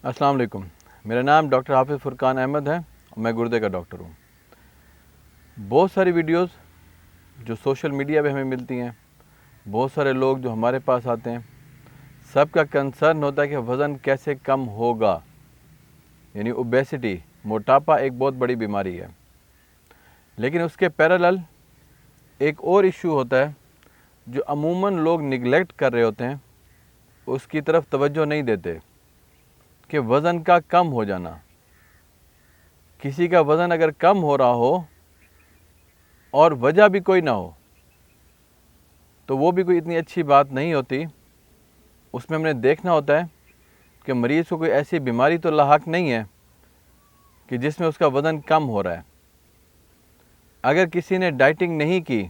السلام علیکم، میرا نام ڈاکٹر حافظ فرقان احمد ہے اور میں گردے کا ڈاکٹر ہوں۔ بہت ساری ویڈیوز جو سوشل میڈیا پہ ہمیں ملتی ہیں، بہت سارے لوگ جو ہمارے پاس آتے ہیں، سب کا کنسرن ہوتا ہے کہ وزن کیسے کم ہوگا، یعنی اوبیسٹی، موٹاپا ایک بہت بڑی بیماری ہے۔ لیکن اس کے پیرالل ایک اور ایشو ہوتا ہے جو عموماً لوگ نگلیکٹ کر رہے ہوتے ہیں، اس کی طرف توجہ نہیں دیتے، کہ وزن کا کم ہو جانا۔ کسی کا وزن اگر کم ہو رہا ہو اور وجہ بھی کوئی نہ ہو تو وہ بھی کوئی اتنی اچھی بات نہیں ہوتی۔ اس میں ہم نے دیکھنا ہوتا ہے کہ مریض کو کوئی ایسی بیماری تو لاحق نہیں ہے کہ جس میں اس کا وزن کم ہو رہا ہے۔ اگر کسی نے ڈائٹنگ نہیں کی،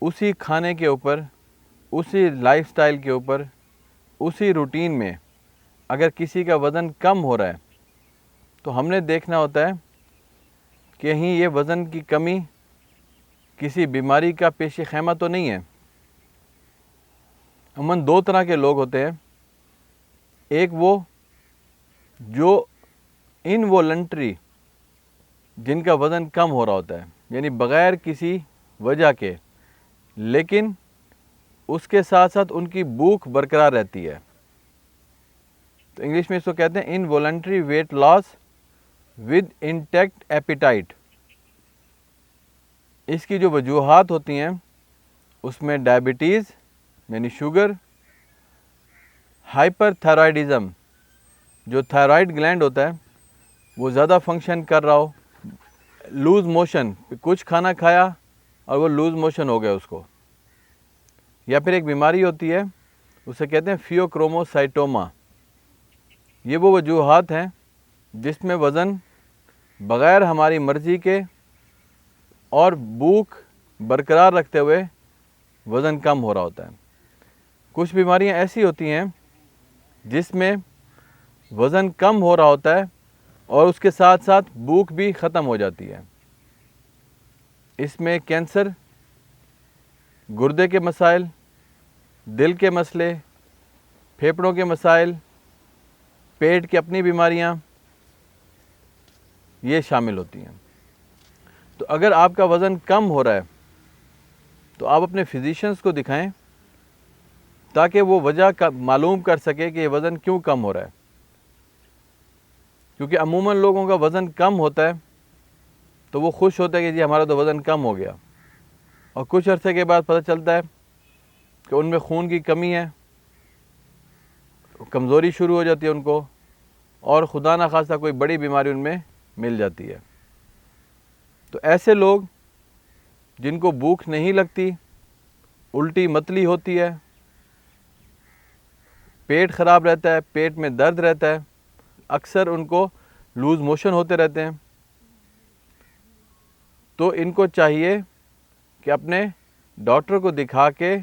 اسی کھانے کے اوپر، اسی لائف سٹائل کے اوپر، اسی روٹین میں اگر کسی کا وزن کم ہو رہا ہے تو ہم نے دیکھنا ہوتا ہے کہ کہیں یہ وزن کی کمی کسی بیماری کا پیش خیمہ تو نہیں ہے۔ عموماً دو طرح کے لوگ ہوتے ہیں، ایک وہ جو انوالنٹری، جن کا وزن کم ہو رہا ہوتا ہے، یعنی بغیر کسی وجہ کے، لیکن اس کے ساتھ ساتھ ان کی بھوک برقرار رہتی ہے۔ تو انگلش میں اس کو کہتے ہیں involuntary weight loss with intact appetite. اس کی جو وجوہات ہوتی ہیں اس میں ڈائبٹیز یعنی شوگر، ہائپر تھائرائیڈزم، جو تھائرائیڈ گلینڈ ہوتا ہے وہ زیادہ فنکشن کر رہا ہو، لوز موشن، کچھ کھانا کھایا اور وہ لوز موشن ہو گیا اس کو، یا پھر ایک بیماری ہوتی ہے اسے کہتے ہیں فیوکروموسائٹوما۔ یہ وہ وجوہات ہیں جس میں وزن بغیر ہماری مرضی کے اور بھوک برقرار رکھتے ہوئے وزن کم ہو رہا ہوتا ہے۔ کچھ بیماریاں ایسی ہوتی ہیں جس میں وزن کم ہو رہا ہوتا ہے اور اس کے ساتھ ساتھ بھوک بھی ختم ہو جاتی ہے۔ اس میں کینسر، گردے کے مسائل، دل کے مسئلے، پھیپھڑوں کے مسائل، پیٹ کی اپنی بیماریاں یہ شامل ہوتی ہیں۔ تو اگر آپ کا وزن کم ہو رہا ہے تو آپ اپنے فزیشنز کو دکھائیں تاکہ وہ وجہ معلوم کر سکے کہ یہ وزن کیوں کم ہو رہا ہے۔ کیونکہ عموماً لوگوں کا وزن کم ہوتا ہے تو وہ خوش ہوتا ہے کہ جی ہمارا تو وزن کم ہو گیا، اور کچھ عرصے کے بعد پتہ چلتا ہے کہ ان میں خون کی کمی ہے، کمزوری شروع ہو جاتی ہے ان کو، اور خدا نہ خواستہ کوئی بڑی بیماری ان میں مل جاتی ہے۔ تو ایسے لوگ جن کو بھوک نہیں لگتی، الٹی متلی ہوتی ہے، پیٹ خراب رہتا ہے، پیٹ میں درد رہتا ہے، اکثر ان کو لوز موشن ہوتے رہتے ہیں، تو ان کو چاہیے کہ اپنے ڈاکٹر کو دکھا کے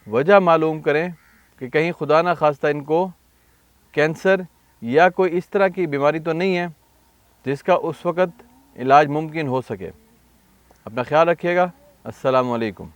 وجہ معلوم کریں کہ کہیں خدا نہ خواستہ ان کو کینسر یا کوئی اس طرح کی بیماری تو نہیں ہے جس کا اس وقت علاج ممکن ہو سکے۔ اپنا خیال رکھیے گا۔ السلام علیکم۔